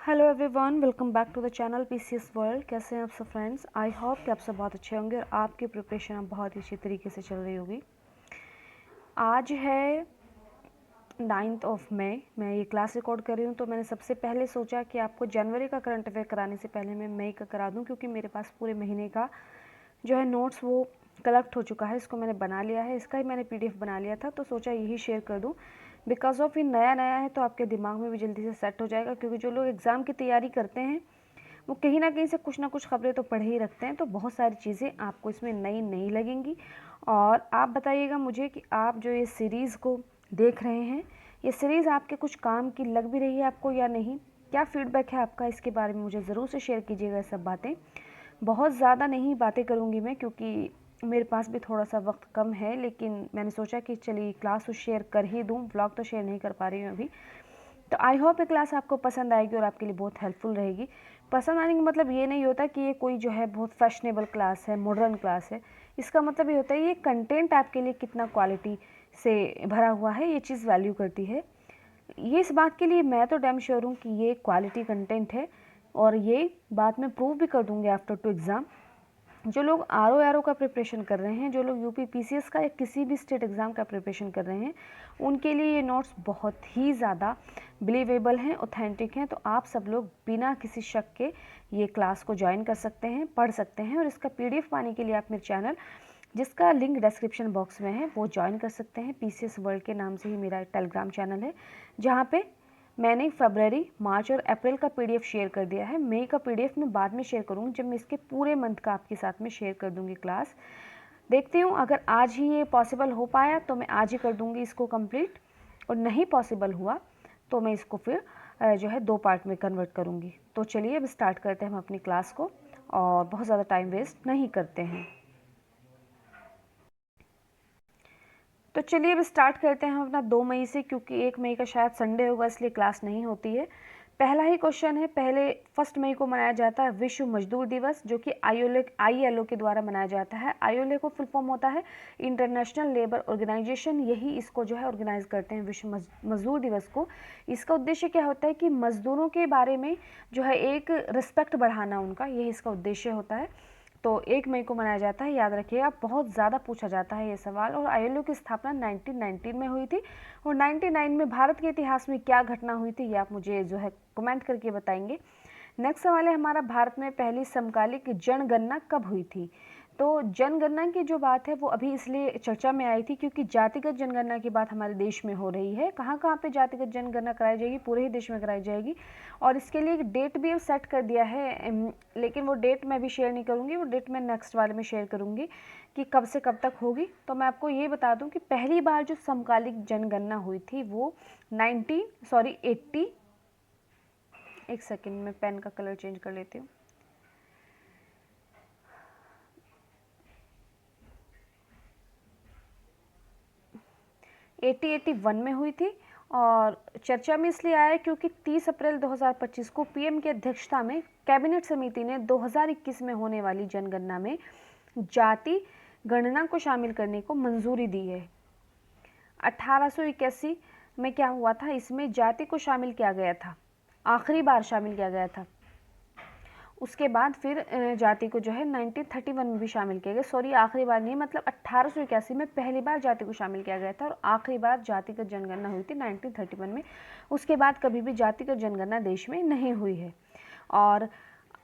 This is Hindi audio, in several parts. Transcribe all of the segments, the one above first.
Hello everyone, welcome back to the channel PCS world. कैसे हैं आप सब फ्रेंड्स? आई होप कि आप सब बहुत अच्छे होंगे और आपकी प्रिपरेशन अब बहुत ही अच्छी तरीके से चल रही होगी। आज है 9 मई। मैं ये क्लास रिकॉर्ड कर रही हूँ, तो मैंने सबसे पहले सोचा कि आपको जनवरी का करंट अफेयर कराने से पहले मैं मई का करा दूँ, क्योंकि मेरे पास पूरे महीने का जो है नोट्स वो कलेक्ट हो चुका है। इसको मैंने बना लिया है, इसका ही मैंने पीडीएफ बना लिया था, तो सोचा यही शेयर कर दूँ। बिकॉज ऑफ ये नया नया है तो आपके दिमाग में भी जल्दी से सेट हो जाएगा, क्योंकि जो लोग एग्ज़ाम की तैयारी करते हैं वो कहीं ना कहीं से कुछ ना कुछ खबरें तो पढ़ ही रखते हैं, तो बहुत सारी चीज़ें आपको इसमें नई नहीं लगेंगी। और आप बताइएगा मुझे कि आप जो ये सीरीज़ को देख रहे हैं, ये सीरीज़ आपके कुछ काम की लग भी रही है आपको या नहीं। क्या फीडबैक है आपका, इसके बारे में मुझे ज़रूर से शेयर कीजिएगा। सब बातें बहुत ज़्यादा नहीं बातें करूँगी मैं, क्योंकि मेरे पास भी थोड़ा सा वक्त कम है, लेकिन मैंने सोचा कि चलिए क्लास तो शेयर कर ही दूँ, व्लॉग तो शेयर नहीं कर पा रही हूँ अभी। तो आई होप ये क्लास आपको पसंद आएगी और आपके लिए बहुत हेल्पफुल रहेगी। पसंद आने का मतलब ये नहीं होता कि ये कोई जो है बहुत फैशनेबल क्लास है, मॉडर्न क्लास है। इसका मतलब ये होता है ये कंटेंट आपके लिए कितना क्वालिटी से भरा हुआ है, ये चीज़ वैल्यू करती है। ये इस बात के लिए मैं तो डैम श्योर हूँ कि ये क्वालिटी कंटेंट है, और ये बात मैं प्रूव भी कर दूँगी आफ्टर टू एग्ज़ाम। जो लोग आर ओ का प्रिपरेशन कर रहे हैं, जो लोग यूपी पीसीएस का या किसी भी स्टेट एग्ज़ाम का प्रिपरेशन कर रहे हैं, उनके लिए ये नोट्स बहुत ही ज़्यादा बिलीवेबल हैं, ऑथेंटिक हैं। तो आप सब लोग बिना किसी शक के ये क्लास को ज्वाइन कर सकते हैं, पढ़ सकते हैं। और इसका पीडीएफ पाने के लिए आप मेरे चैनल, जिसका लिंक डिस्क्रिप्शन बॉक्स में है, वो ज्वाइन कर सकते हैं। पीसीएस वर्ल्ड के नाम से ही मेरा टेलीग्राम चैनल है, जहाँ पे मैंने फरवरी, मार्च और अप्रैल का पीडीएफ शेयर कर दिया है। मई का पीडीएफ मैं बाद में शेयर करूँगी, जब मैं इसके पूरे मंथ का आपके साथ में शेयर कर दूँगी क्लास। देखती हूँ, अगर आज ही ये पॉसिबल हो पाया तो मैं आज ही कर दूँगी इसको कंप्लीट, और नहीं पॉसिबल हुआ तो मैं इसको फिर जो है 2 पार्ट में कन्वर्ट करूँगी। तो चलिए अब स्टार्ट करते हैं हम अपनी क्लास को, और बहुत ज़्यादा टाइम वेस्ट नहीं करते हैं। तो चलिए अब स्टार्ट करते हैं हम अपना 2 मई से, क्योंकि 1 मई का शायद संडे होगा, इसलिए क्लास नहीं होती है। पहला ही क्वेश्चन है। पहले 1 मई को मनाया जाता है विश्व मजदूर दिवस, जो कि आईएलओ के द्वारा मनाया जाता है। आईएलओ को फुल फॉर्म होता है इंटरनेशनल लेबर ऑर्गेनाइजेशन। यही इसको जो है ऑर्गेनाइज करते हैं, विश्व मजदूर दिवस को। इसका उद्देश्य क्या होता है कि मजदूरों के बारे में जो है एक रिस्पेक्ट बढ़ाना उनका, यही इसका उद्देश्य होता है। तो 1 मई को मनाया जाता है, याद रखिएगा। बहुत ज़्यादा पूछा जाता है ये सवाल। और आईएलओ की स्थापना 1919 में हुई थी। और 99 में भारत के इतिहास में क्या घटना हुई थी, ये आप मुझे जो है कमेंट करके बताएंगे। नेक्स्ट सवाल है हमारा, भारत में पहली समकालिक जनगणना कब हुई थी? तो जनगणना की जो बात है वो अभी इसलिए चर्चा में आई थी क्योंकि जातिगत जनगणना की बात हमारे देश में हो रही है। कहाँ कहाँ पे जातिगत जनगणना कराई जाएगी? पूरे ही देश में कराई जाएगी। और इसके लिए एक डेट भी सेट कर दिया है, लेकिन वो डेट मैं भी शेयर नहीं करूँगी, वो डेट मैं नेक्स्ट वाले में शेयर करूँगी कि कब से कब तक होगी। तो मैं आपको ये बता दूँ कि पहली बार जो समकालिक जनगणना हुई थी वो 80, एक सेकेंड में पेन का कलर चेंज कर लेती हूँ। 81 में हुई थी। और चर्चा में इसलिए आया क्योंकि 30 अप्रैल 2025 को पीएम की अध्यक्षता में कैबिनेट समिति ने 2021 में होने वाली जनगणना में जाति गणना को शामिल करने को मंजूरी दी है। 1881 में क्या हुआ था, इसमें जाति को शामिल किया गया था, आखिरी बार शामिल किया गया था। उसके बाद फिर जाति को जो है 1931 में भी शामिल किया गया। सॉरी, आखिरी बार नहीं, मतलब 1881 में पहली बार जाति को शामिल किया गया था, और आखिरी बार जातिगत जनगणना हुई थी 1931 में। उसके बाद कभी भी जातिगत जनगणना देश में नहीं हुई है। और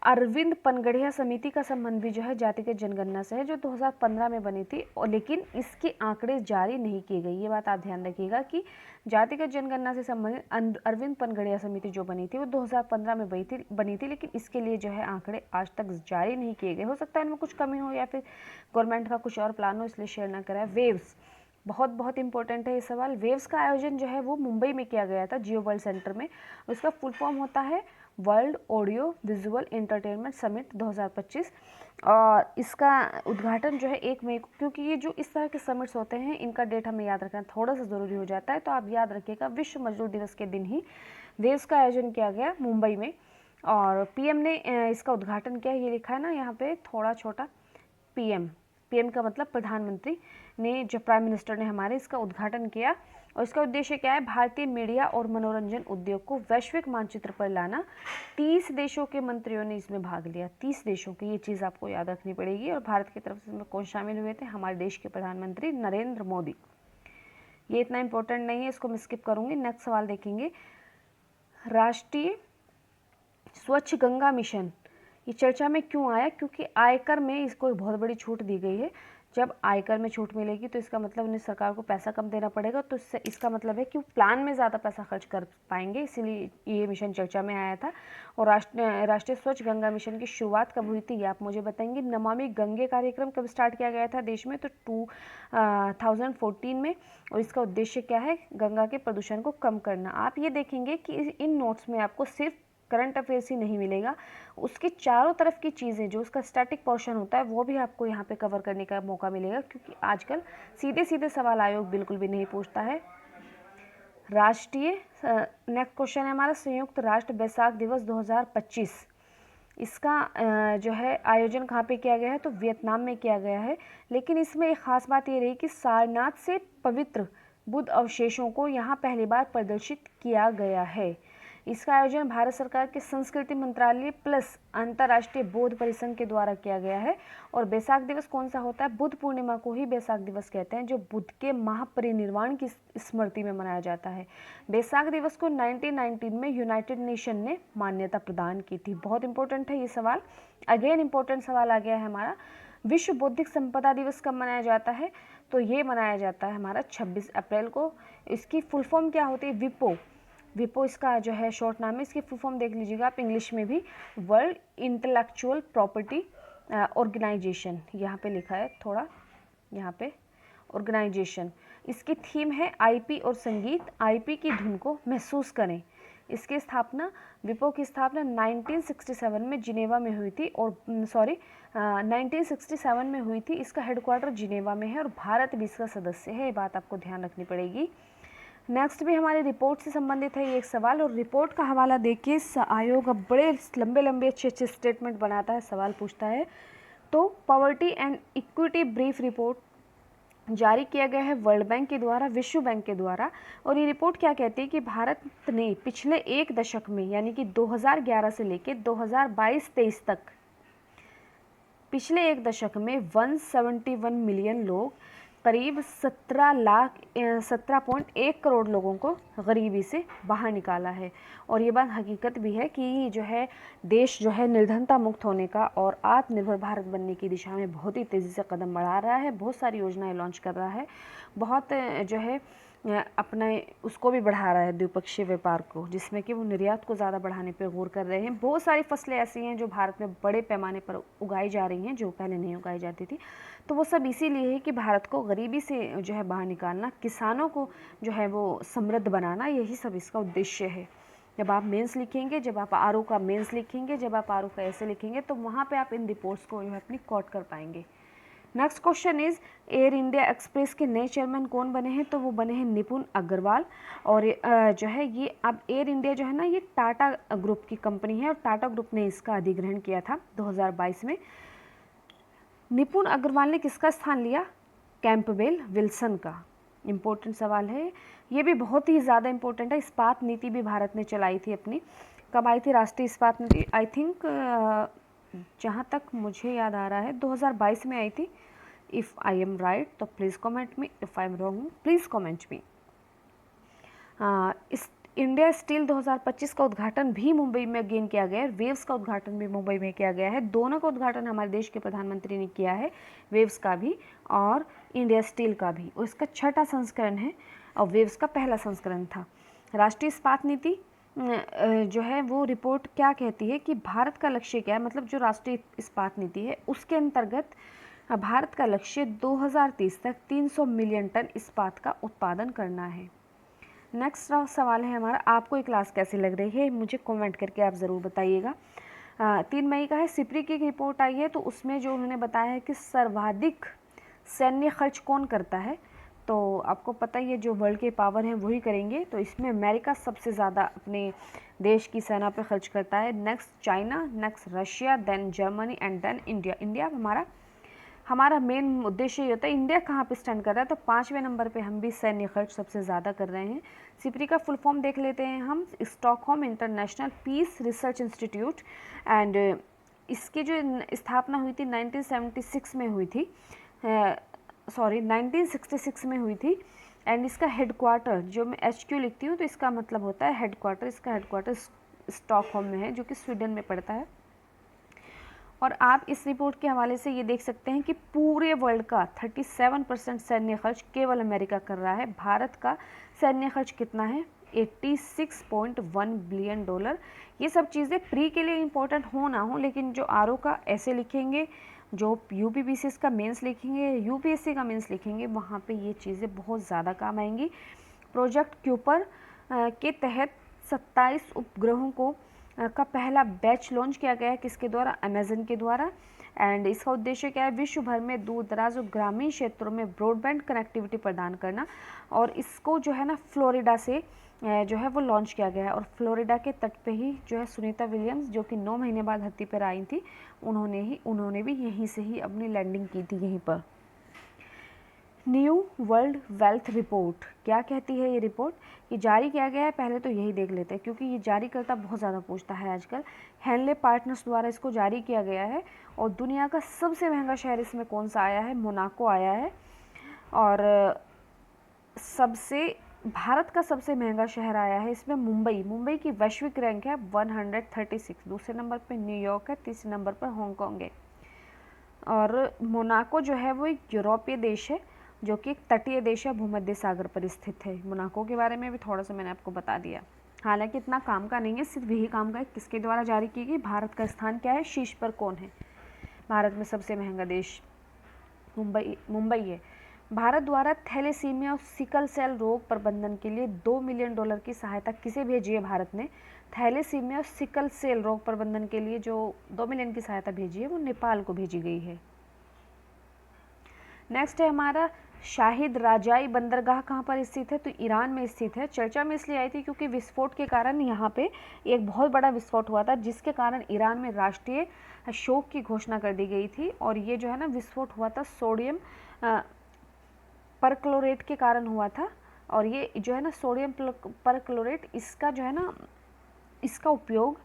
अरविंद पनगढ़िया समिति का संबंध भी जो है जातिगत जनगणना से है, जो 2015 में बनी थी, और लेकिन इसके आंकड़े जारी नहीं किए गए। ये बात आप ध्यान रखिएगा कि जातिगत जनगणना से संबंधित अरविंद पनगढ़िया समिति जो बनी थी वो 2015 में बनी थी, लेकिन इसके लिए जो है आंकड़े आज तक जारी नहीं किए गए। हो सकता है इनमें कुछ कमी हो या फिर गवर्नमेंट का कुछ और प्लान हो, इसलिए शेयर ना कराए। वेव्स बहुत बहुत इंपॉर्टेंट है ये सवाल। वेव्स का आयोजन जो है वो मुंबई में किया गया था, जियो वर्ल्ड सेंटर में। उसका फुल फॉर्म होता है world audio visual entertainment summit 2025। और इसका उद्घाटन जो है 1 मई को, क्योंकि ये जो इस तरह के समिट्स होते हैं इनका डेट हमें याद रखना थोड़ा सा ज़रूरी हो जाता है, तो आप याद रखिएगा विश्व मजदूर दिवस के दिन ही वेव्स का आयोजन किया गया मुंबई में। और पीएम ने इसका उद्घाटन किया। ये लिखा है ना यहाँ पे थोड़ा छोटा, पीएम का मतलब प्रधानमंत्री ने, जो प्राइम मिनिस्टर ने हमारे इसका उद्घाटन किया। और इसका उद्देश्य क्या है? भारतीय मीडिया और मनोरंजन उद्योग को वैश्विक मानचित्र पर लाना। 30 देशों के मंत्रियों ने इसमें भाग लिया, 30 देशों की, ये चीज़ आपको याद रखनी पड़ेगी। और भारत की तरफ से इसमें कौन शामिल हुए थे? हमारे देश के प्रधानमंत्री नरेंद्र मोदी। ये इतना इंपॉर्टेंट नहीं है, इसको मैं स्किप करूंगी। नेक्स्ट सवाल देखेंगे, राष्ट्रीय स्वच्छ गंगा मिशन ये चर्चा में क्यों आया? क्योंकि आयकर में इसको एक बहुत बड़ी छूट दी गई है। जब आयकर में छूट मिलेगी तो इसका मतलब उन्हें सरकार को पैसा कम देना पड़ेगा, तो इसका मतलब है कि वो प्लान में ज़्यादा पैसा खर्च कर पाएंगे, इसीलिए ये मिशन चर्चा में आया था। और राष्ट्रीय स्वच्छ गंगा मिशन की शुरुआत कब हुई थी ये आप मुझे बताएंगे। नमामि गंगे कार्यक्रम कब स्टार्ट किया गया था देश में? तो 2014 में। और इसका उद्देश्य क्या है? गंगा के प्रदूषण को कम करना। आप ये देखेंगे कि इन नोट्स में आपको सिर्फ करंट अफेयर्स ही नहीं मिलेगा, उसके चारों तरफ की चीज़ें, जो उसका स्टैटिक पोर्शन होता है वो भी आपको यहाँ पे कवर करने का मौका मिलेगा, क्योंकि आजकल सीधे सीधे सवाल आयोग बिल्कुल भी नहीं पूछता है। राष्ट्रीय नेक्स्ट क्वेश्चन है हमारा, संयुक्त राष्ट्र बैसाख दिवस 2025, इसका जो है आयोजन कहाँ पे किया गया है? तो वियतनाम में किया गया है। लेकिन इसमें एक खास बात ये रही कि सारनाथ से पवित्र बुद्ध अवशेषों को यहाँ पहली बार प्रदर्शित किया गया है। इसका आयोजन भारत सरकार के संस्कृति मंत्रालय प्लस अंतर्राष्ट्रीय बौद्ध परिसंघ के द्वारा किया गया है। और बैसाख दिवस कौन सा होता है? बुद्ध पूर्णिमा को ही बैसाख दिवस कहते हैं, जो बुद्ध के महापरिनिर्वाण की स्मृति में मनाया जाता है। बैसाख दिवस को 1919 में यूनाइटेड नेशन ने मान्यता प्रदान की थी। बहुत इंपॉर्टेंट है ये सवाल। अगेन इंपॉर्टेंट सवाल आ गया है हमारा, विश्व बौद्धिक संपदा दिवस कब मनाया जाता है? तो ये मनाया जाता है हमारा 26 अप्रैल को। इसकी फुल फॉर्म क्या होती है? विपो। विपो इसका जो है शॉर्ट नाम है। इसकी फुल फॉर्म देख लीजिएगा आप इंग्लिश में भी, वर्ल्ड इंटेलेक्चुअल प्रॉपर्टी ऑर्गेनाइजेशन, यहाँ पे लिखा है थोड़ा, यहाँ पे ऑर्गेनाइजेशन। इसकी थीम है आईपी और संगीत, आईपी की धुन को महसूस करें। इसकी स्थापना, विपो की स्थापना 1967 में जिनेवा में हुई थी, और 1967 में हुई थी। इसका हेडक्वार्टर जिनेवा में है और भारत भी इसका सदस्य है, ये बात आपको ध्यान रखनी पड़ेगी। नेक्स्ट भी हमारी रिपोर्ट से संबंधित है ये एक सवाल, और रिपोर्ट का हवाला देखिए। आयोग अब बड़े लंबे लंबे अच्छे अच्छे स्टेटमेंट बनाता है, सवाल पूछता है। तो poverty and equity brief report जारी किया गया है वर्ल्ड बैंक के द्वारा, विश्व बैंक के द्वारा। और ये रिपोर्ट क्या कहती है कि भारत ने पिछले एक दशक में, यानी कि 2011 से लेकर 2022-23 तक, पिछले एक दशक में 171 मिलियन लोग, करीब 17.1 करोड़ लोगों को गरीबी से बाहर निकाला है। और ये बात हकीकत भी है कि जो है देश जो है निर्धनता मुक्त होने का और आत्मनिर्भर भारत बनने की दिशा में बहुत ही तेज़ी से कदम बढ़ा रहा है, बहुत सारी योजनाएं लॉन्च कर रहा है, बहुत जो है अपना उसको भी बढ़ा रहा है द्विपक्षीय व्यापार को, जिसमें कि वो निर्यात को ज़्यादा बढ़ाने पर गौर कर रहे हैं। बहुत सारी फसलें ऐसी हैं जो भारत में बड़े पैमाने पर उगाई जा रही हैं, जो पहले नहीं उगाई जाती थी। तो वो सब इसीलिए है कि भारत को गरीबी से जो है बाहर निकालना, किसानों को जो है वो समृद्ध बनाना, यही सब इसका उद्देश्य है। जब आप मेंस लिखेंगे, जब आप आरओ का मेंस लिखेंगे, जब आप आरओ का ऐसे लिखेंगे, तो वहाँ पे आप इन रिपोर्ट्स को जो है अपनी कोट कर पाएंगे। Next question is, air India express के नए चेयरमैन कौन बने हैं? तो वो बने हैं निपुण अग्रवाल। और जो है ये अब एयर इंडिया जो है ना, ये टाटा ग्रुप की कंपनी है और टाटा ग्रुप ने इसका अधिग्रहण किया था 2022 में। निपुण अग्रवाल ने किसका स्थान लिया? कैंपबेल विल्सन का। इम्पोर्टेंट सवाल है, ये भी बहुत ही ज़्यादा इम्पोर्टेंट है। इस्पात नीति भी भारत ने चलाई थी अपनी, कब आई थी राष्ट्रीय इस्पात नीति? आई थिंक जहाँ तक मुझे याद आ रहा है 2022 में आई थी, इफ़ आई एम राइट तो please comment me, if I am wrong please comment me. इस इंडिया स्टील 2025 का उद्घाटन भी मुंबई में अगेन किया गया है, वेव्स का उद्घाटन भी मुंबई में किया गया है। दोनों का उद्घाटन हमारे देश के प्रधानमंत्री ने किया है, वेव्स का भी और इंडिया स्टील का भी। और इसका 6वां संस्करण है और वेव्स का पहला संस्करण था। राष्ट्रीय इस्पात नीति जो है वो रिपोर्ट क्या कहती है कि भारत का लक्ष्य क्या है, मतलब जो राष्ट्रीय इस्पात नीति है उसके अंतर्गत भारत का लक्ष्य 2030 तक 300 मिलियन टन इस्पात का उत्पादन करना है। नेक्स्ट सवाल है हमारा, आपको ये क्लास कैसी लग रही है मुझे कमेंट करके आप ज़रूर बताइएगा। 3 मई का है, सिप्री की एक रिपोर्ट आई है, तो उसमें जो उन्होंने बताया है कि सर्वाधिक सैन्य खर्च कौन करता है, तो आपको पता ही है जो वर्ल्ड के पावर हैं वही करेंगे। तो इसमें अमेरिका सबसे ज़्यादा अपने देश की सेना पे खर्च करता है, next China, next Russia, then Germany and then India. India हमारा हमारा मेन उद्देश्य ये होता है इंडिया कहाँ पे स्टैंड कर रहा है, तो 5वें नंबर पे हम भी सैन्य खर्च सबसे ज़्यादा कर रहे हैं। सिप्री का फुल फॉर्म देख लेते हैं हम, Stockholm International Peace Research Institute, and इसकी जो स्थापना हुई थी 1976 में हुई थी, 1966 में हुई थी। एंड इसका हेडक्वार्टर, जो मैं HQ लिखती हूँ तो इसका मतलब होता है हेडक्वार्टर, इसका हेडक्वार्टर स्टॉकहोम में है, जो कि स्वीडन में पड़ता है। और आप इस रिपोर्ट के हवाले से ये देख सकते हैं कि पूरे वर्ल्ड का 37% सैन्य खर्च केवल अमेरिका कर रहा है। भारत का सैन्य खर्च कितना है? 86.1 बिलियन डॉलर। ये सब चीज़ें प्री के लिए इम्पोर्टेंट हो ना हो, लेकिन जो RO का ऐसे लिखेंगे, जो UPPCS का मेंस लिखेंगे, UPSC का मेंस लिखेंगे, वहाँ पे ये चीज़ें बहुत ज़्यादा काम आएंगी। प्रोजेक्ट क्यूपर के तहत 27 उपग्रहों को का पहला बैच लॉन्च किया गया है, किसके द्वारा? अमेजन के द्वारा। एंड इसका उद्देश्य क्या है? विश्व भर में दूर दराज और ग्रामीण क्षेत्रों में ब्रॉडबैंड कनेक्टिविटी प्रदान करना। और इसको जो है ना फ्लोरिडा से जो है वो लॉन्च किया गया है। और फ्लोरिडा के तट पे ही जो है सुनीता विलियम्स, जो कि 9 महीने बाद धरती पर आई थी, उन्होंने भी यहीं से ही अपनी लैंडिंग की थी, यहीं पर। न्यू वर्ल्ड वेल्थ रिपोर्ट क्या कहती है? ये रिपोर्ट ये जारी किया गया है, पहले तो यही देख लेते हैं क्योंकि ये जारी करता बहुत ज़्यादा पूछता है आजकल। हैनले पार्टनर्स द्वारा इसको जारी किया गया है। और दुनिया का सबसे महंगा शहर इसमें कौन सा आया है? मोनाको आया है। और भारत का सबसे महंगा शहर आया है इसमें मुंबई की वैश्विक रैंक है 136, दूसरे नंबर पर न्यूयॉर्क है, तीसरे नंबर पर हांगकांग है। और मोनाको जो है वो एक यूरोपीय देश है, जो कि एक तटीय देश है, भूमध्य सागर पर स्थित है। मोनाको के बारे में भी थोड़ा सा मैंने आपको बता दिया, हालांकि इतना काम का नहीं है, सिर्फ यही काम का है। किसके द्वारा जारी की गई? भारत का स्थान क्या है? शीर्ष पर कौन है? भारत में सबसे महंगा देश मुंबई है। भारत द्वारा थैलेसीमिया और सिकल सेल रोग प्रबंधन के लिए $2 मिलियन की सहायता किसे भेजी है? भारत ने थैलेसीमिया और सिकल सेल रोग प्रबंधन के लिए जो 2 मिलियन की सहायता भेजी है वो नेपाल को भेजी गई है। नेक्स्ट है हमारा शाहिद राजाई बंदरगाह कहाँ पर स्थित है? तो ईरान में स्थित है। चर्चा में इसलिए आई थी क्योंकि विस्फोट के कारण यहाँ पे एक बहुत बड़ा विस्फोट हुआ था, जिसके कारण ईरान में राष्ट्रीय शोक की घोषणा कर दी गई थी। और ये जो है ना विस्फोट हुआ था सोडियम परक्लोरेट के कारण हुआ था। और ये जो है ना सोडियम परक्लोरेट, इसका जो है ना इसका उपयोग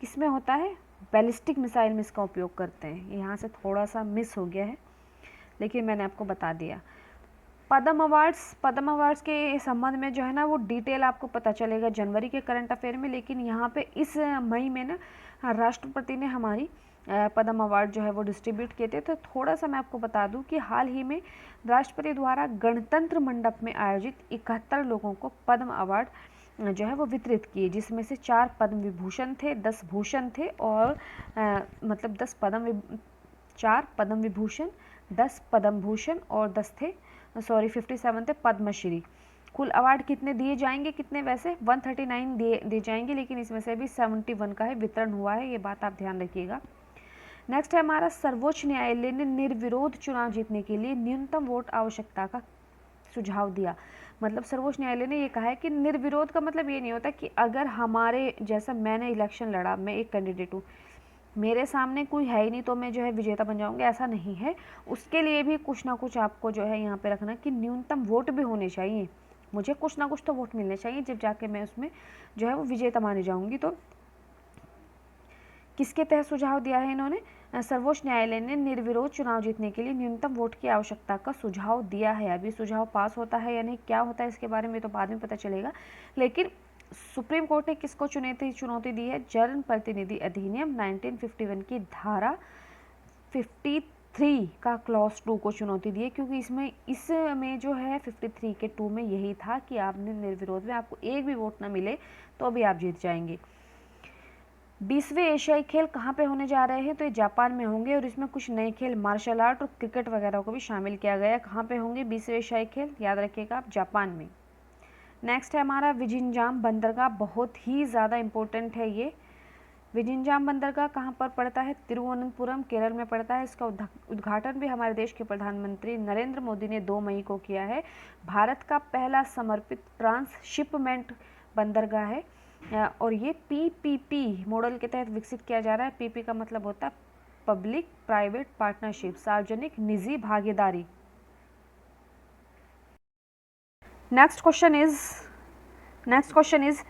किस में होता है? बैलिस्टिक मिसाइल में इसका उपयोग करते हैं। यहाँ से थोड़ा सा मिस हो गया है, लेकिन मैंने आपको बता दिया। पद्म अवार्ड्स के संबंध में जो है ना वो डिटेल आपको पता चलेगा जनवरी के करंट अफेयर में। लेकिन यहाँ पे इस मई में ना राष्ट्रपति ने हमारी पद्म अवार्ड जो है वो डिस्ट्रीब्यूट किए थे। तो थोड़ा सा मैं आपको बता दूं कि हाल ही में राष्ट्रपति द्वारा गणतंत्र मंडप में आयोजित 71 लोगों को पद्म अवार्ड जो है वो वितरित किए, जिसमें से 4 पद्म विभूषण थे, 10 भूषण थे, और 4 पद्म विभूषण, 10 पद्म भूषण और 57 थे पद्मश्री। कुल अवार्ड कितने दिए जाएंगे? कितने? वैसे 139 दिए जाएंगे, लेकिन इसमें से भी 71 का ही वितरण हुआ है, ये बात आप ध्यान रखिएगा। नेक्स्ट है हमारा सर्वोच्च न्यायालय ने निर्विरोध चुनाव जीतने के लिए न्यूनतम वोट आवश्यकता का सुझाव दिया। मतलब सर्वोच्च न्यायालय ने ये कहा है कि निर्विरोध का मतलब ये नहीं होता कि अगर हमारे जैसा मैंने इलेक्शन लड़ा, मैं एक कैंडिडेट हूँ, मेरे सामने कोई है ही नहीं तो मैं जो है विजेता बन जाऊंगा, ऐसा नहीं है। उसके लिए भी कुछ ना कुछ आपको जो है यहाँ पे रखना कि न्यूनतम वोट भी होने चाहिए, मुझे कुछ ना कुछ तो वोट मिलने चाहिए, जब जाके मैं उसमें जो है वो विजेता मानी जाऊंगी। तो किसके तहत सुझाव दिया है इन्होंने? सर्वोच्च न्यायालय ने निर्विरोध चुनाव जीतने के लिए न्यूनतम वोट की आवश्यकता का सुझाव दिया है। अभी सुझाव पास होता है या नहीं, क्या होता है इसके बारे में तो बाद में पता चलेगा। लेकिन सुप्रीम कोर्ट ने किसको चुनौती दी है? जन प्रतिनिधि अधिनियम 1951 की धारा 53 का क्लॉज 2 को चुनौती दी है, क्योंकि इसमें जो है 53 के 2 में यही था कि आपने निर्विरोध में आपको एक भी वोट ना मिले तो भी आप जीत जाएंगे। 20वें एशियाई खेल कहाँ पे होने जा रहे हैं? तो ये जापान में होंगे, और इसमें कुछ नए खेल मार्शल आर्ट और क्रिकेट वगैरह को भी शामिल किया गया है। कहाँ पे होंगे 20वें एशियाई खेल? याद रखिएगा आप, जापान में। नेक्स्ट है हमारा विजिंजाम बंदरगाह, बहुत ही ज़्यादा इम्पोर्टेंट है ये। विजिंजाम बंदरगाह कहाँ पर पड़ता है? तिरुवनंतपुरम, केरल में पड़ता है। इसका उद्घाटन भी हमारे देश के प्रधानमंत्री नरेंद्र मोदी ने 2 मई को किया है। भारत का पहला समर्पित ट्रांसशिपमेंट बंदरगाह है, और ये PPP मॉडल के तहत विकसित किया जा रहा है। PP का मतलब होता है पब्लिक प्राइवेट पार्टनरशिप, सार्वजनिक निजी भागीदारी। नेक्स्ट क्वेश्चन इज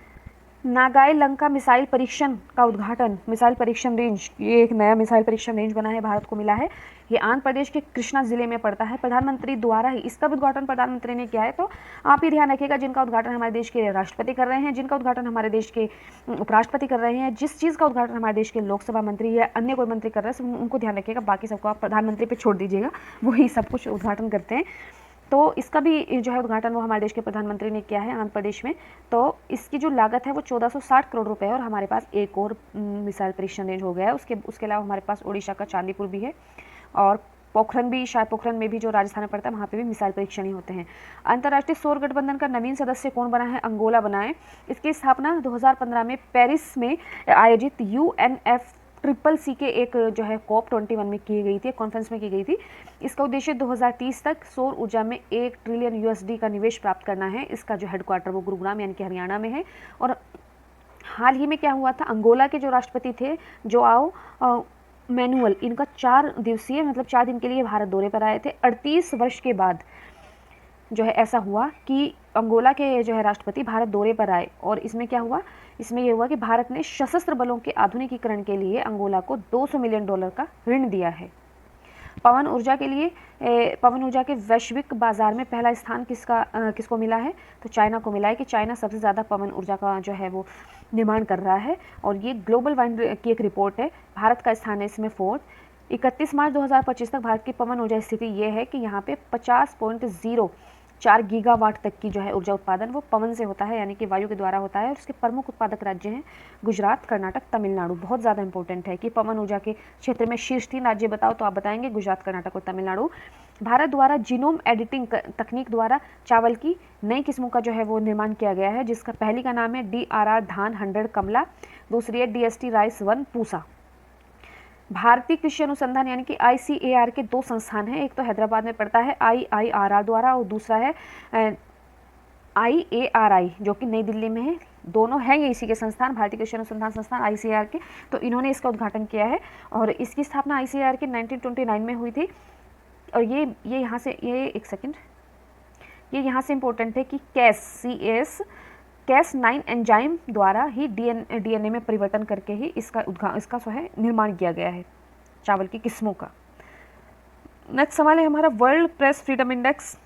नागाई लंका मिसाइल परीक्षण का उद्घाटन, मिसाइल परीक्षण रेंज, ये एक नया मिसाइल परीक्षण रेंज बना है, भारत को मिला है। ये आंध्र प्रदेश के कृष्णा जिले में पड़ता है। प्रधानमंत्री द्वारा ही इसका उद्घाटन प्रधानमंत्री ने किया है। तो आप ही ध्यान रखिएगा, जिनका उद्घाटन हमारे देश के राष्ट्रपति कर रहे हैं, जिनका उद्घाटन हमारे देश के उपराष्ट्रपति कर रहे हैं, जिस चीज़ का उद्घाटन हमारे देश के लोकसभा मंत्री या अन्य कोई मंत्री कर रहे हैं, उनको ध्यान रखिएगा। बाकी सबको आप प्रधानमंत्री पर छोड़ दीजिएगा, वही सब कुछ उद्घाटन करते हैं। तो इसका भी जो है उद्घाटन वो हमारे देश के प्रधानमंत्री ने किया है आंध्र प्रदेश में। तो इसकी जो लागत है वो 1460 करोड़ रुपए है। और हमारे पास एक और मिसाइल परीक्षण रेंज हो गया है। उसके अलावा हमारे पास ओडिशा का चांदीपुर भी है, और पोखरन भी, शायद पोखरन में भी जो राजस्थान में पड़ता है, वहाँ पे भी मिसाइल परीक्षण ही होते हैं। अंतर्राष्ट्रीय सौर गठबंधन का नवीन सदस्य कौन बना है? अंगोला बना है। इसकी स्थापना 2015 में पेरिस में आयोजित UNFCCC के एक जो है COP21 में की गई थी, कॉन्फ्रेंस में की गई थी। इसका उद्देश्य 2030 तक सौर ऊर्जा में $1 ट्रिलियन USD का निवेश प्राप्त करना है। इसका जो हेडक्वार्टर वो गुरुग्राम यानी कि हरियाणा में है। और हाल ही में क्या हुआ था, अंगोला के जो राष्ट्रपति थे जोआओ मैनुअल, इनका 4 दिवसीय मतलब 4 दिन के लिए भारत दौरे पर आए थे। 38 वर्ष के बाद जो है ऐसा हुआ कि अंगोला के जो है राष्ट्रपति भारत दौरे पर आए। और इसमें क्या हुआ, इसमें यह हुआ कि भारत ने सशस्त्र बलों के आधुनिकीकरण के लिए अंगोला को $200 मिलियन का ऋण दिया है। पवन ऊर्जा के वैश्विक बाजार में पहला स्थान किसको मिला है? तो चाइना को मिला है, कि चाइना सबसे ज़्यादा पवन ऊर्जा का जो है वो निर्माण कर रहा है। और ये ग्लोबल वाइंड की एक रिपोर्ट है, भारत का स्थान है इसमें 4th। 31 मार्च 2025 तक भारत की पवन ऊर्जा स्थिति ये है कि यहाँ पे 50.04 गीगावाट तक की जो है ऊर्जा उत्पादन वो पवन से होता है, यानी कि वायु के द्वारा होता है। और इसके प्रमुख उत्पादक राज्य हैं गुजरात, कर्नाटक, तमिलनाडु। बहुत ज़्यादा इंपॉर्टेंट है कि पवन ऊर्जा के क्षेत्र में शीर्ष 3 राज्य बताओ, तो आप बताएंगे गुजरात, कर्नाटक और तमिलनाडु। भारत द्वारा जीनोम एडिटिंग तकनीक द्वारा चावल की नई किस्मों का जो है वो निर्माण किया गया है, जिसका पहली का नाम है DRR धान 100 कमला, दूसरी है DST राइस 1 पूसा। भारतीय कृषि अनुसंधान यानी कि ICAR के 2 संस्थान हैं, एक तो हैदराबाद में पड़ता है IIRR द्वारा, और दूसरा है IARI जो कि नई दिल्ली में है। दोनों हैं ये इसी के संस्थान, भारतीय कृषि अनुसंधान संस्थान ICAR के। तो इन्होंने इसका उद्घाटन किया है, और इसकी स्थापना ICAR के 1929 में हुई थी। और ये यहाँ से यहाँ से इम्पोर्टेंट है कि Cas9 एंजाइम द्वारा ही DNA में परिवर्तन करके ही इसका जो है निर्माण किया गया है चावल की किस्मों का। नेक्स्ट सवाल है हमारा वर्ल्ड प्रेस फ्रीडम इंडेक्स,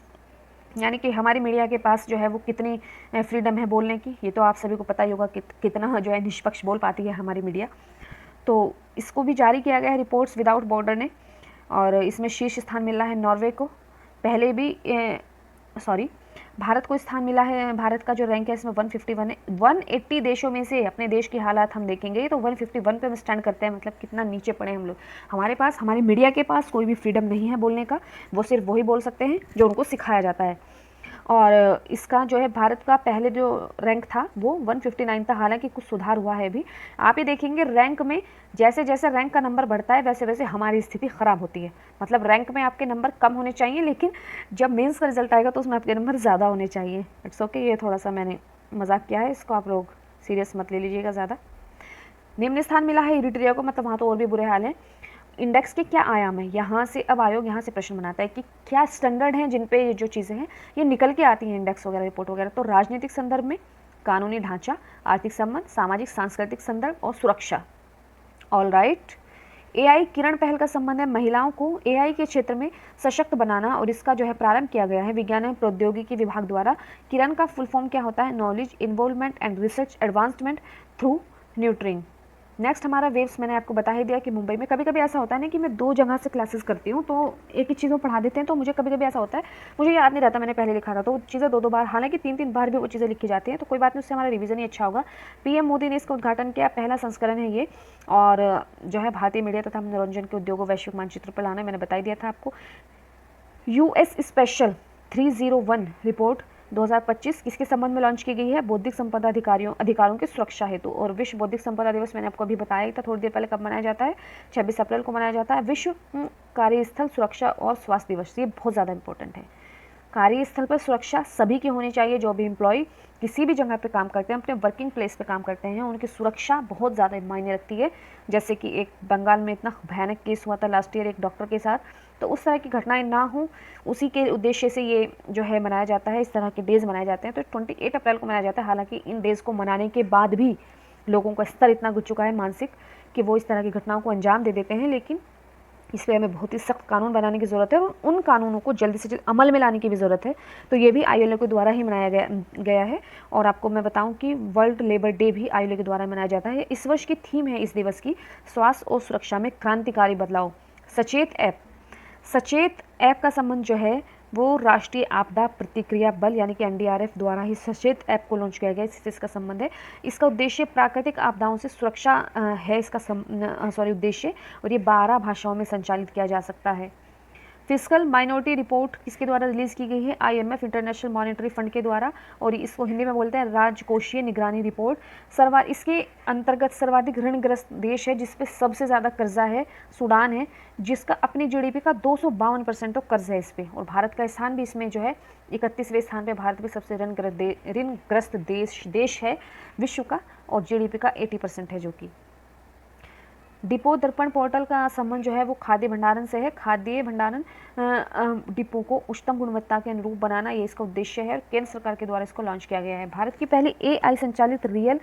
यानी कि हमारी मीडिया के पास जो है वो कितनी फ्रीडम है बोलने की। ये तो आप सभी को पता ही होगा कितना जो है निष्पक्ष बोल पाती है हमारी मीडिया। तो इसको भी जारी किया गया है रिपोर्ट्स विदाउट बॉर्डर ने, और इसमें शीर्ष स्थान मिला है नॉर्वे को। पहले भी भारत को स्थान मिला है। भारत का जो रैंक है इसमें 151 है। 180 देशों में से अपने देश की हालात हम देखेंगे तो 151 पे हम स्टैंड करते हैं, मतलब कितना नीचे पड़े हम लोग। हमारे मीडिया के पास कोई भी फ्रीडम नहीं है बोलने का, वो सिर्फ वही बोल सकते हैं जो उनको सिखाया जाता है। और इसका जो है भारत का पहले जो रैंक था वो 159 था, हालांकि कुछ सुधार हुआ है अभी। आप ये देखेंगे रैंक में जैसे जैसे रैंक का नंबर बढ़ता है वैसे वैसे हमारी स्थिति ख़राब होती है। मतलब रैंक में आपके नंबर कम होने चाहिए, लेकिन जब मेंस का रिजल्ट आएगा तो उसमें आपके नंबर ज़्यादा होने चाहिए। इट्स ओके, ये थोड़ा सा मैंने मजाक किया है, इसको आप लोग सीरियस मत ले लीजिएगा ज़्यादा। निम्न स्थान मिला है इरिट्रिया को, मतलब वहाँ तो और भी बुरे हाल हैं। इंडेक्स के क्या आयाम है, यहाँ से अब आयोग यहाँ से प्रश्न बनाता है कि क्या स्टैंडर्ड हैं जिन पे ये जो चीज़ें हैं ये निकल के आती हैं इंडेक्स वगैरह रिपोर्ट वगैरह। तो राजनीतिक संदर्भ में, कानूनी ढांचा, आर्थिक संबंध, सामाजिक सांस्कृतिक संदर्भ और सुरक्षा। All right. AI किरण पहल का संबंध है महिलाओं को AI के क्षेत्र में सशक्त बनाना, और इसका जो है प्रारंभ किया गया है विज्ञान एवं प्रौद्योगिकी विभाग द्वारा। किरण का फुल फॉर्म क्या होता है? Knowledge involvement and research advancement through nurturing. Next हमारा वेव्स, मैंने आपको बता ही दिया कि मुंबई में कभी कभी ऐसा होता है ना कि मैं 2 जगह से क्लासेस करती हूँ, तो एक ही चीज़ को पढ़ा देते हैं, तो मुझे कभी कभी ऐसा होता है मुझे याद नहीं रहता मैंने पहले लिखा था, तो चीज़ें 2 बार, हालांकि 3 बार भी वो चीज़ें लिखी जाती हैं, तो कोई बात नहीं, उससे हमारा रिवीजन ही अच्छा होगा। PM मोदी ने इसका उद्घाटन किया, पहला संस्करण है ये, और जो है भारतीय मीडिया तथा मनोरंजन के उद्योग को वैश्विक मानचित्र पर लाना, मैंने बता दिया था आपको। US स्पेशल 301 रिपोर्ट 2025 किसके संबंध में लॉन्च की गई है? बौद्धिक संपदा अधिकारों की सुरक्षा हेतु। और विश्व बौद्धिक संपदा दिवस मैंने आपको अभी बताया ही था थोड़ी देर पहले, कब मनाया जाता है? 26 अप्रैल को मनाया जाता है। विश्व कार्यस्थल सुरक्षा और स्वास्थ्य दिवस, ये बहुत ज़्यादा इंपॉर्टेंट है। कार्यस्थल पर सुरक्षा सभी की होनी चाहिए। जो भी एम्प्लॉय किसी भी जगह पे काम करते हैं, अपने वर्किंग प्लेस पे काम करते हैं, उनकी सुरक्षा बहुत ज़्यादा मायने रखती है। जैसे कि एक बंगाल में इतना भयानक केस हुआ था लास्ट ईयर एक डॉक्टर के साथ, तो उस तरह की घटनाएं ना हो, उसी के उद्देश्य से ये जो है मनाया जाता है, इस तरह के डेज़ मनाए जाते हैं। तो 28 अप्रैल को मनाया जाता है। हालांकि इन डेज़ को मनाने के बाद भी लोगों का स्तर इतना गिर चुका है मानसिक कि वो इस तरह की घटनाओं को अंजाम दे देते हैं। लेकिन इस पर हमें बहुत ही सख्त कानून बनाने की ज़रूरत है और उन कानूनों को जल्दी से जल्द अमल में लाने की भी ज़रूरत है। तो ये भी ILO के द्वारा ही मनाया गया है। और आपको मैं बताऊं कि वर्ल्ड लेबर डे भी ILO के द्वारा मनाया जाता है। इस वर्ष की थीम है इस दिवस की स्वास्थ्य और सुरक्षा में क्रांतिकारी बदलाव। सचेत ऐप का संबंध जो है वो राष्ट्रीय आपदा प्रतिक्रिया बल यानी कि NDRF द्वारा ही सचेत ऐप को लॉन्च किया गया है। इससे इसका संबंध है। इसका उद्देश्य प्राकृतिक आपदाओं से सुरक्षा है इसका उद्देश्य, और ये 12 भाषाओं में संचालित किया जा सकता है। फिजिकल माइनॉरिटी रिपोर्ट किसके द्वारा रिलीज़ की गई है? IMF इंटरनेशनल मॉनेटरी फंड के द्वारा, और इसको हिंदी में बोलते हैं राजकोषीय निगरानी रिपोर्ट। इसके अंतर्गत सर्वाधिक ऋणग्रस्त देश है जिस पे सबसे ज़्यादा कर्जा है, सूडान है, जिसका अपनी GDP का 252% तो कर्ज है इस पे। और भारत का स्थान भी इसमें जो है 31वें स्थान पे भारत भी सबसे ऋणग्रस्त देश है विश्व का, और GDP का 80% है। जो कि डिपो दर्पण पोर्टल का संबंध जो है वो खाद्य भंडारण से है। खाद्य भंडारण डिपो को उच्चतम गुणवत्ता के अनुरूप बनाना, ये इसका उद्देश्य है। केंद्र सरकार के द्वारा इसको लॉन्च किया गया है। भारत की पहली AI संचालित रियल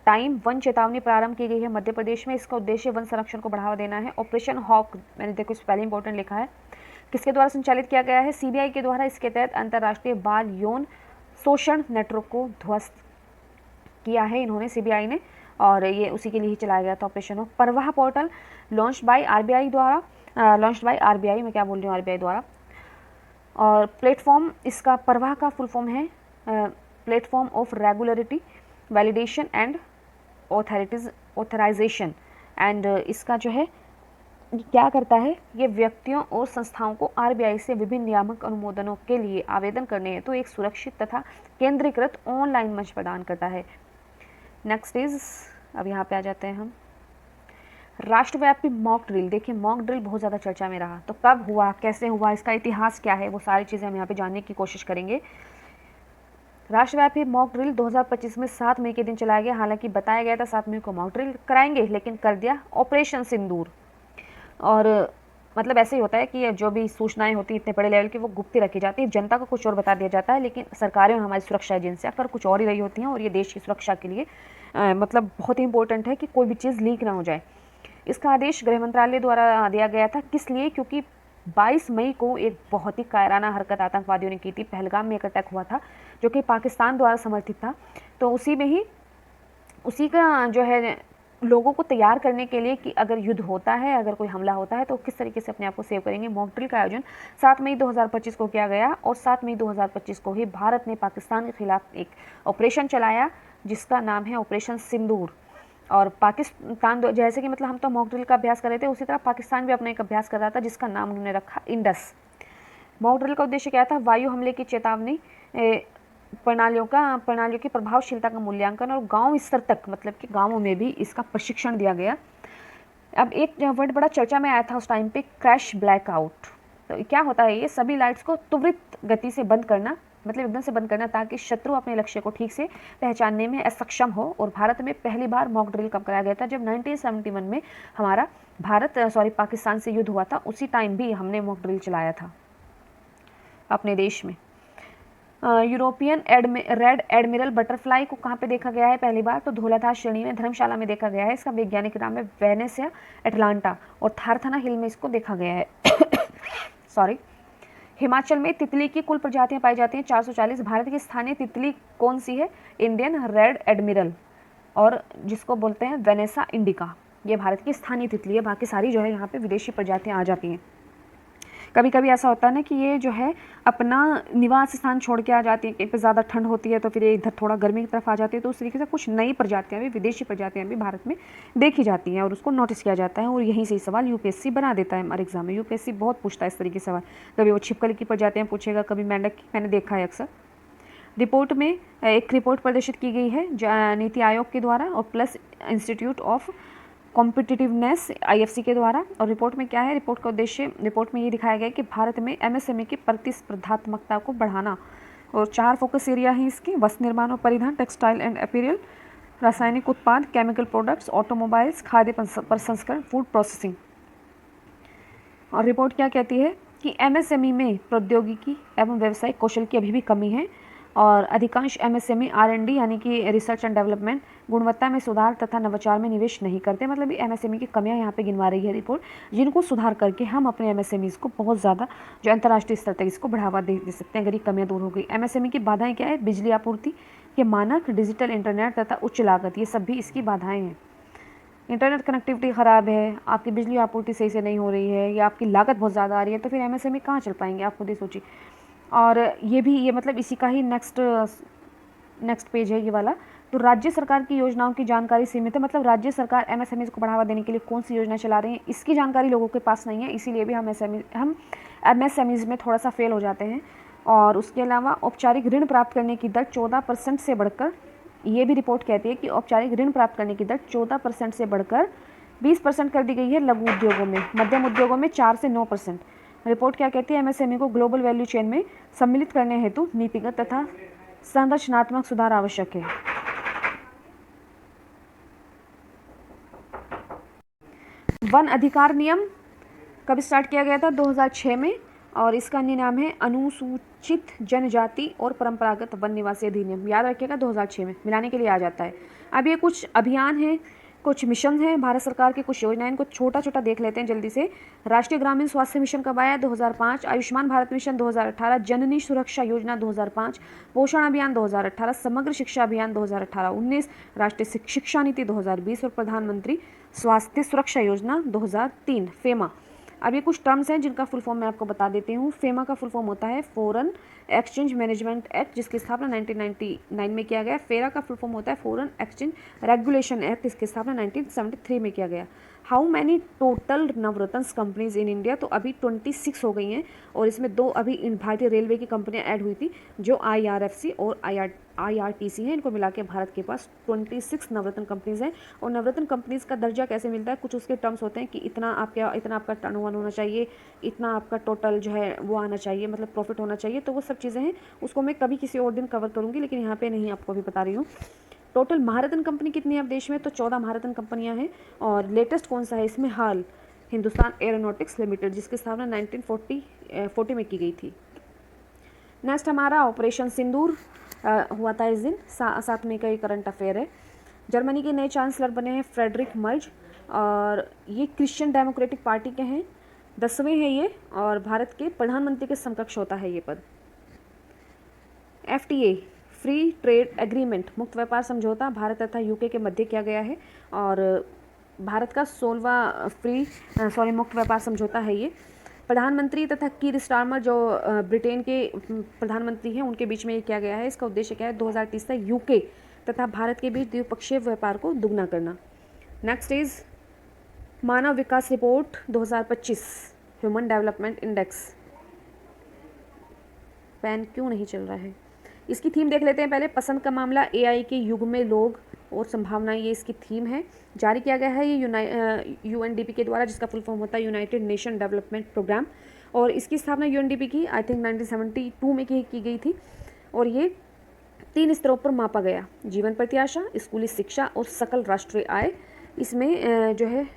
टाइम वन चेतावनी प्रारंभ की गई है मध्य प्रदेश में। इसका उद्देश्य वन संरक्षण को बढ़ावा देना है। ऑपरेशन हॉक, मैंने देखो इस पहले इंपॉर्टेंट लिखा है, किसके द्वारा संचालित किया गया है? CBI के द्वारा। इसके तहत अंतर्राष्ट्रीय बाल यौन शोषण नेटवर्क को ध्वस्त किया है इन्होंने, CBI ने, और ये उसी के लिए ही चलाया गया था ऑपरेशन हो। परवाह पोर्टल लॉन्च्ड बाय RBI द्वारा, मैं क्या बोल रही हूँ, RBI द्वारा। और प्लेटफॉर्म, इसका परवाह का फुल फॉर्म है platform of regularity validation and authorization. And इसका जो है क्या करता है, ये व्यक्तियों और संस्थाओं को RBI से विभिन्न नियामक अनुमोदनों के लिए आवेदन करने हेतु एक सुरक्षित तथा केंद्रीकृत ऑनलाइन मंच प्रदान करता है। नेक्स्ट इज, अब यहाँ पे आ जाते हैं हम, राष्ट्रव्यापी मॉक ड्रिल। देखिए मॉक ड्रिल बहुत ज़्यादा चर्चा में रहा, तो कब हुआ, कैसे हुआ, इसका इतिहास क्या है, वो सारी चीज़ें हम यहाँ पे जानने की कोशिश करेंगे। राष्ट्रव्यापी मॉक ड्रिल 2025 में 7 मई के दिन चलाया गया। हालांकि बताया गया था 7 मई को मॉक ड्रिल कराएंगे, लेकिन कर दिया ऑपरेशन सिंदूर। और मतलब ऐसे ही होता है कि जो भी सूचनाएं होती हैं इतने बड़े लेवल की, वो गुप्त रखी जाती है, जनता को कुछ और बता दिया जाता है, लेकिन सरकारें और हमारी सुरक्षा एजेंसियां कर कुछ और ही रही होती हैं। और ये देश की सुरक्षा के लिए मतलब बहुत ही इंपॉर्टेंट है कि कोई भी चीज़ लीक ना हो जाए। इसका आदेश गृह मंत्रालय द्वारा दिया गया था। किस लिए? क्योंकि 22 मई को एक बहुत ही कायराना हरकत आतंकवादियों ने की थी। पहलगाम में एक अटैक हुआ था जो कि पाकिस्तान द्वारा समर्थित था। तो उसी का जो है लोगों को तैयार करने के लिए कि अगर युद्ध होता है, अगर कोई हमला होता है, तो किस तरीके से अपने आप को सेव करेंगे। मॉक ड्रिल का आयोजन 7 मई 2025 को किया गया, और 7 मई 2025 को ही भारत ने पाकिस्तान के खिलाफ एक ऑपरेशन चलाया जिसका नाम है ऑपरेशन सिंदूर। और पाकिस्तान जैसे कि मतलब हम तो मॉक ड्रिल का अभ्यास कर रहे थे, उसी तरह पाकिस्तान भी अपना एक अभ्यास कर रहा था जिसका नाम उन्होंने रखा इंडस। मॉक ड्रिल का उद्देश्य क्या था? वायु हमले की चेतावनी, प्रणालियों की प्रभावशीलता का मूल्यांकन, और गांव स्तर तक, मतलब कि गांवों में भी इसका प्रशिक्षण दिया गया। अब एक वर्ड बड़ा चर्चा में आया था उस टाइम पे, क्रैश ब्लैकआउट। तो क्या होता है? ये सभी लाइट्स को त्वरित गति से बंद करना, मतलब एकदम से बंद करना, ताकि शत्रु अपने लक्ष्य को ठीक से पहचानने में असक्षम हो। और भारत में पहली बार मॉक ड्रिल कब कराया गया था? जब 1971 में हमारा पाकिस्तान से युद्ध हुआ था, उसी टाइम भी हमने मॉक ड्रिल चलाया था अपने देश में। यूरोपियन रेड एडमिरल बटरफ्लाई को कहाँ पे देखा गया है पहली बार? तो धौलाधार श्रेणी में धर्मशाला में देखा गया है। इसका वैज्ञानिक नाम है वेनेसिया एटलांटा, और थारथाना हिल में इसको देखा गया है। सॉरी। हिमाचल में तितली की कुल प्रजातियां पाई जाती हैं 440। भारत की स्थानीय तितली कौन सी है? इंडियन रेड एडमिरल, और जिसको बोलते हैं वेनेसा इंडिका, ये भारत की स्थानीय तितली है। बाकी सारी जो है यहाँ पे विदेशी प्रजातियां आ जाती हैं। कभी कभी ऐसा होता है ना कि ये जो है अपना निवास स्थान छोड़ के आ जाती है, कहीं पर ज़्यादा ठंड होती है तो फिर ये इधर थोड़ा गर्मी की तरफ आ जाती है। तो उस तरीके से कुछ नई प्रजातियाँ भी, विदेशी प्रजातियाँ भी भारत में देखी जाती हैं और उसको नोटिस किया जाता है। और यहीं से सवाल UPSC बना देता है हमारे एग्जाम में। UPSC बहुत पूछता है इस तरीके से सवाल। कभी वो छिपकली की प्रजातियाँ पूछेगा, कभी मेंढक की, मैंने देखा है अक्सर। रिपोर्ट में एक रिपोर्ट प्रदर्शित की गई है नीति आयोग के द्वारा और plus institute of competitiveness IFC के द्वारा। और रिपोर्ट में क्या है, रिपोर्ट का उद्देश्य, रिपोर्ट में ये दिखाया गया है कि भारत में MSME की प्रतिस्पर्धात्मकता को बढ़ाना। और 4 फोकस एरिया हैं इसके: वस्त्र निर्माण और परिधान, टेक्सटाइल एंड अपीयरल, रासायनिक उत्पाद, केमिकल प्रोडक्ट्स, ऑटोमोबाइल्स, खाद्य प्रसंस्करण, फूड प्रोसेसिंग। और रिपोर्ट क्या कहती है कि MSME में प्रौद्योगिकी एवं व्यावसायिक कौशल की अभी भी कमी है और अधिकांश MSME R&D यानी कि रिसर्च एंड डेवलपमेंट, गुणवत्ता में सुधार तथा नवाचार में निवेश नहीं करते। मतलब ये MSME की कमियां यहाँ पे गिनवा रही है रिपोर्ट, जिनको सुधार करके हम अपने MSMEs को बहुत ज़्यादा जो अंतर्राष्ट्रीय स्तर तक इसको बढ़ावा दे सकते हैं अगर ये कमियाँ दूर हो गई। MSME की बाधाएं क्या है, बिजली आपूर्ति के मानक, डिजिटल इंटरनेट तथा उच्च लागत, ये सब भी इसकी बाधाएँ हैं। इंटरनेट कनेक्टिविटी ख़राब है, आपकी बिजली आपूर्ति सही से नहीं हो रही है या आपकी लागत बहुत ज़्यादा आ रही है, तो फिर MSME कहाँ चल पाएंगे, आप खुद ही सोचिए। और ये मतलब इसी का ही नेक्स्ट पेज है ये वाला। तो राज्य सरकार की योजनाओं की जानकारी सीमित है, मतलब राज्य सरकार MSMEs को बढ़ावा देने के लिए कौन सी योजना चला रही है इसकी जानकारी लोगों के पास नहीं है, इसीलिए भी हम MSMEs में थोड़ा सा फेल हो जाते हैं। और उसके अलावा औपचारिक ऋण प्राप्त करने की दर 14% से बढ़कर, ये भी रिपोर्ट कहती है कि औपचारिक ऋण प्राप्त करने की दर 14% से बढ़कर 20% कर दी गई है लघु उद्योगों में, मध्यम उद्योगों में 4 से 9%। रिपोर्ट क्या कहती है, MSME को ग्लोबल वैल्यू चेन में सम्मिलित करने हेतु नीतिगत तथा संरचनात्मक सुधार आवश्यक है। वन अधिकार नियम कब स्टार्ट किया गया था, 2006 में, और इसका अन्य नाम है अनुसूचित जनजाति और परंपरागत वन निवासी अधिनियम। याद रखिएगा 2006 में, मिलाने के लिए आ जाता है। अब ये कुछ अभियान हैं, कुछ मिशन हैं भारत सरकार की, कुछ योजनाएं, कुछ छोटा छोटा देख लेते हैं जल्दी से। राष्ट्रीय ग्रामीण स्वास्थ्य मिशन कब आया, 2005। आयुष्मान भारत मिशन 2018, जननी सुरक्षा योजना 2005, पोषण अभियान 2018, समग्र शिक्षा अभियान 2018-19, राष्ट्रीय शिक्षा नीति 2020 और प्रधानमंत्री स्वास्थ्य सुरक्षा योजना 2003, फेमा। अब ये कुछ टर्म्स हैं जिनका फुल फॉर्म मैं आपको बता देती हूँ। फेमा का फुल फॉर्म होता है फॉरेन एक्सचेंज मैनेजमेंट एक्ट, जिसकी स्थापना 1999 में किया गया। फेरा का फुल फॉर्म होता है फॉरेन एक्सचेंज रेगुलेशन एक्ट, इसकी स्थापना 1973 में किया गया। How many total Navratna companies in India, तो अभी 26 हो गई हैं और इसमें 2 अभी भारतीय रेलवे की कंपनियां ऐड हुई थी जो IRFC और IRTC हैं। इनको मिला के भारत के पास 26 नवरत्न कंपनीज हैं। और नवरत्न कंपनीज का दर्जा कैसे मिलता है, कुछ उसके टर्म्स होते हैं कि इतना आपका टर्नओवर होना चाहिए, इतना आपका टोटल जो है वो आना चाहिए, मतलब प्रॉफिट होना चाहिए। तो वो सब चीज़ें हैं, उसको मैं कभी किसी और दिन कवर करूँगी, लेकिन यहाँ पे नहीं, आपको भी बता रही हूँ। टोटल महारत्न कंपनी कितनी है अब देश में, तो 14 महारत्न कंपनियां हैं। और लेटेस्ट कौन सा है इसमें, हाल हिंदुस्तान एरोनॉटिक्स लिमिटेड, जिसकी स्थापना 1940 में की गई थी। नेक्स्ट हमारा ऑपरेशन सिंदूर हुआ था इस दिन, 7 मई का ये करंट अफेयर है। जर्मनी के नए चांसलर बने हैं फ्रेडरिक मर्ज, और ये क्रिश्चियन डेमोक्रेटिक पार्टी के हैं, 10वें हैं ये, और भारत के प्रधानमंत्री के समकक्ष होता है ये पद। FTA फ्री ट्रेड एग्रीमेंट, मुक्त व्यापार समझौता भारत तथा UK के मध्य किया गया है, और भारत का 16वां मुक्त व्यापार समझौता है ये। प्रधानमंत्री तथा कीर स्टारमर जो ब्रिटेन के प्रधानमंत्री हैं, उनके बीच में ये किया गया है। इसका उद्देश्य क्या है, 2030 तक UK तथा भारत के बीच द्विपक्षीय व्यापार को दुगना करना। नेक्स्ट इज मानव विकास report 2025, Human Development Index. Pen क्यों नहीं चल रहा है, इसकी थीम देख लेते हैं पहले। पसंद का मामला, AI के युग में लोग और संभावनाएं, ये इसकी थीम है। जारी किया गया है ये UNDP के द्वारा, जिसका फुल फॉर्म होता है यूनाइटेड नेशन डेवलपमेंट प्रोग्राम। और इसकी स्थापना UNDP की आई थिंक 1972 में की गई थी। और ये 3 स्तरों पर मापा गया: जीवन प्रत्याशा, स्कूली शिक्षा और सकल राष्ट्रीय आय। इसमें जो है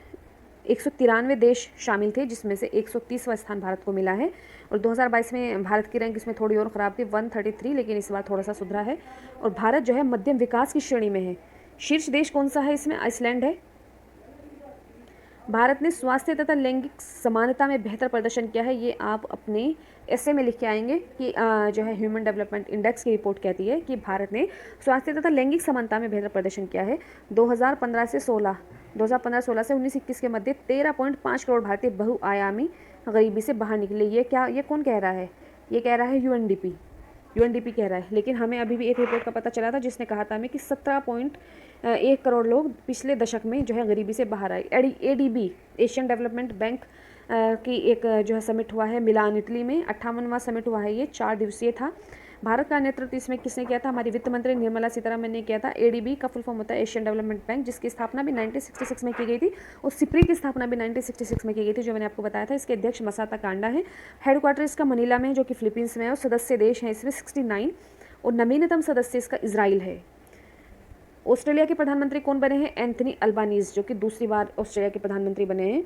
193 देश शामिल थे, जिसमें से 130वां स्थान भारत को मिला है। और 2022 में भारत की रैंक इसमें थोड़ी और ख़राब थी, 133, लेकिन इस बार थोड़ा सा सुधरा है। और भारत जो है मध्यम विकास की श्रेणी में है। शीर्ष देश कौन सा है इसमें, आइसलैंड है। भारत ने स्वास्थ्य तथा लैंगिक समानता में बेहतर प्रदर्शन किया है, ये आप अपने ऐसे में लिख के आएंगे कि जो है ह्यूमन डेवलपमेंट इंडेक्स की रिपोर्ट कहती है कि भारत ने स्वास्थ्य तथा लैंगिक समानता में बेहतर प्रदर्शन किया है। 2015 से 16 से 19-21 के मध्य 13.5 करोड़ भारतीय बहुआयामी गरीबी से बाहर निकले। ये कौन कह रहा है, ये कह रहा है UNDP कह रहा है। लेकिन हमें अभी भी एक रिपोर्ट का पता चला था जिसने कहा था हमें कि 17.1 करोड़ लोग पिछले दशक में जो है गरीबी से बाहर आए। ADB एशियन डेवलपमेंट बैंक की एक जो है समिट हुआ है मिलान, इटली में, 58वां समिट हुआ है, ये 4 दिवसीय था। भारत का नेतृत्व इसमें किसने किया था? हमारी वित्त मंत्री निर्मला सीतारमन ने किया था। एडीबी का फुल फॉर्म होता है एशियन डेवलपमेंट बैंक, जिसकी स्थापना भी 1966 में की गई थी, और सिप्री की स्थापना भी 1966 में की गई थी, जो मैंने आपको बताया था। इसके अध्यक्ष मसाता कांडा है। हेडक्वार्टर इसका मनीला में है, जो कि फिलीपींस में है, और सदस्य देश हैं इसमें 69, और नवीनतम सदस्य इसका इजराइल है। ऑस्ट्रेलिया के प्रधानमंत्री कौन बने हैं? एंथनी अल्बानीज, जो कि दूसरी बार ऑस्ट्रेलिया के प्रधानमंत्री बने हैं।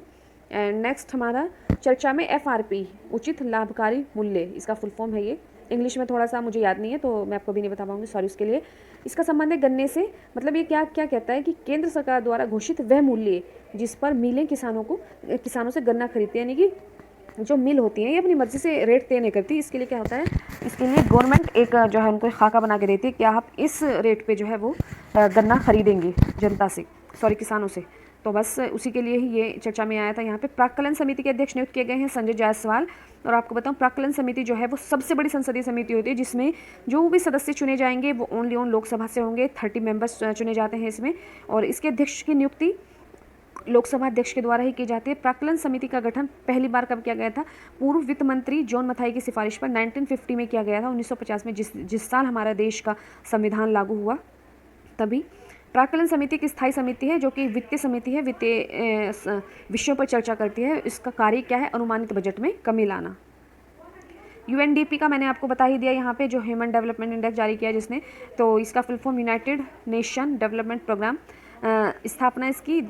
एंड नेक्स्ट हमारा चर्चा में एफआरपी, उचित लाभकारी मूल्य, इसका फुल फॉर्म है ये। इंग्लिश में थोड़ा सा मुझे याद नहीं है, तो मैं आपको भी नहीं बता पाऊंगी, सॉरी उसके लिए। इसका संबंध है गन्ने से, मतलब ये क्या क्या कहता है कि केंद्र सरकार द्वारा घोषित वह मूल्य जिस पर मिलें किसानों से गन्ना खरीदते हैं, यानी कि जो मिल होती है ये अपनी मर्जी से रेट तय नहीं करती। इसके लिए क्या होता है, इसके लिए गवर्नमेंट एक जो है उनको खाका बना के देती है कि आप इस रेट पे जो है वो गन्ना खरीदेंगे जनता से, सॉरी किसानों से। तो बस उसी के लिए ही ये चर्चा में आया था। यहाँ पे प्राक्कलन समिति के अध्यक्ष नियुक्त किए गए हैं संजय जायसवाल। और आपको बताऊं, प्राक्कलन समिति जो है वो सबसे बड़ी संसदीय समिति होती है, जिसमें जो भी सदस्य चुने जाएंगे वो ओनली ऑन लोकसभा से होंगे। 30 मेंबर्स चुने जाते हैं इसमें, और इसके अध्यक्ष की नियुक्ति लोकसभा अध्यक्ष के द्वारा ही की जाती है। प्राक्कलन समिति का गठन पहली बार कब किया गया था? पूर्व वित्त मंत्री जॉन मथाई की सिफारिश पर 1950 में किया गया था, 1950 में, जिस साल हमारा देश का संविधान लागू हुआ तभी। प्राक्कलन समिति एक स्थायी समिति है, जो कि वित्तीय समिति है, वित्तीय विषयों पर चर्चा करती है। इसका कार्य क्या है? अनुमानित बजट में कमी लाना। यूएनडीपी का मैंने आपको बता ही दिया यहाँ पे, जो ह्यूमन डेवलपमेंट इंडेक्स जारी किया जिसने, तो इसका full form United Nation Development Programme. स्थापना इसकी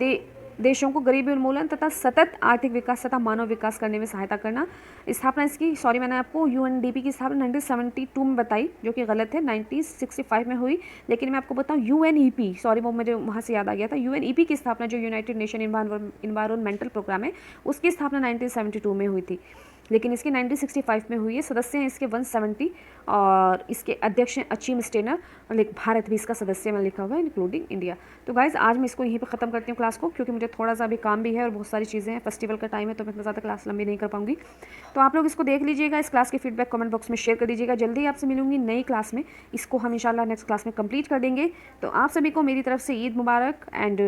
देशों को गरीबी उन्मूलन तथा सतत आर्थिक विकास तथा मानव विकास करने में सहायता करना। स्थापना इसकी, सॉरी मैंने आपको यूएनडीपी की स्थापना 1972 में बताई, जो कि गलत है, 1965 में हुई। लेकिन मैं आपको बताऊं यूएनईपी, सॉरी वो मुझे वहाँ से याद आ गया था, यूएनईपी की स्थापना जो यूनाइटेड नेशन इन्वायरमेंटल प्रोग्राम है, उसकी स्थापना 1972 में हुई थी, लेकिन इसकी 1965 में हुई है। सदस्य हैं इसके 170, और इसके अध्यक्ष हैं अचीम स्टेनर, और भारत भी इसका सदस्य में लिखा हुआ है, इंक्लूडिंग इंडिया। तो गाइज आज मैं इसको यहीं पे ख़त्म करती हूँ क्लास को, क्योंकि मुझे थोड़ा सा अभी काम भी है और बहुत सारी चीज़ें हैं, फेस्टिवल का टाइम है, तो मैं इतना ज़्यादा क्लास लंबी नहीं कर पाऊंगी। तो आप लोग इसको देख लीजिएगा, इस क्लास के फीडबैक कमेंट बॉक्स में शेयर कर दीजिएगा। जल्दी आपसे मिलूंगी नई क्लास में, इसको हम इंशाल्लाह नेक्स्ट क्लास में कंप्लीट कर देंगे। तो आप सभी को मेरी तरफ से ईद मुबारक। एंड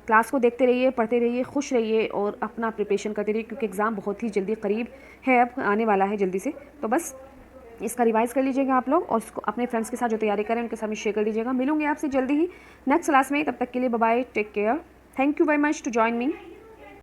क्लास को देखते रहिए, पढ़ते रहिए, खुश रहिए, और अपना प्रिपरेशन करते रहिए, क्योंकि एग्ज़ाम बहुत ही जल्दी करीब है, अब आने वाला है जल्दी से। तो बस इसका रिवाइज कर लीजिएगा आप लोग, और इसको अपने फ्रेंड्स के साथ जो तैयारी करें उनके साथ में शेयर कर दीजिएगा। मिलूंगी आपसे जल्दी ही नेक्स्ट क्लास में, तब तक के लिए bye bye, take care, thank you very much to join me.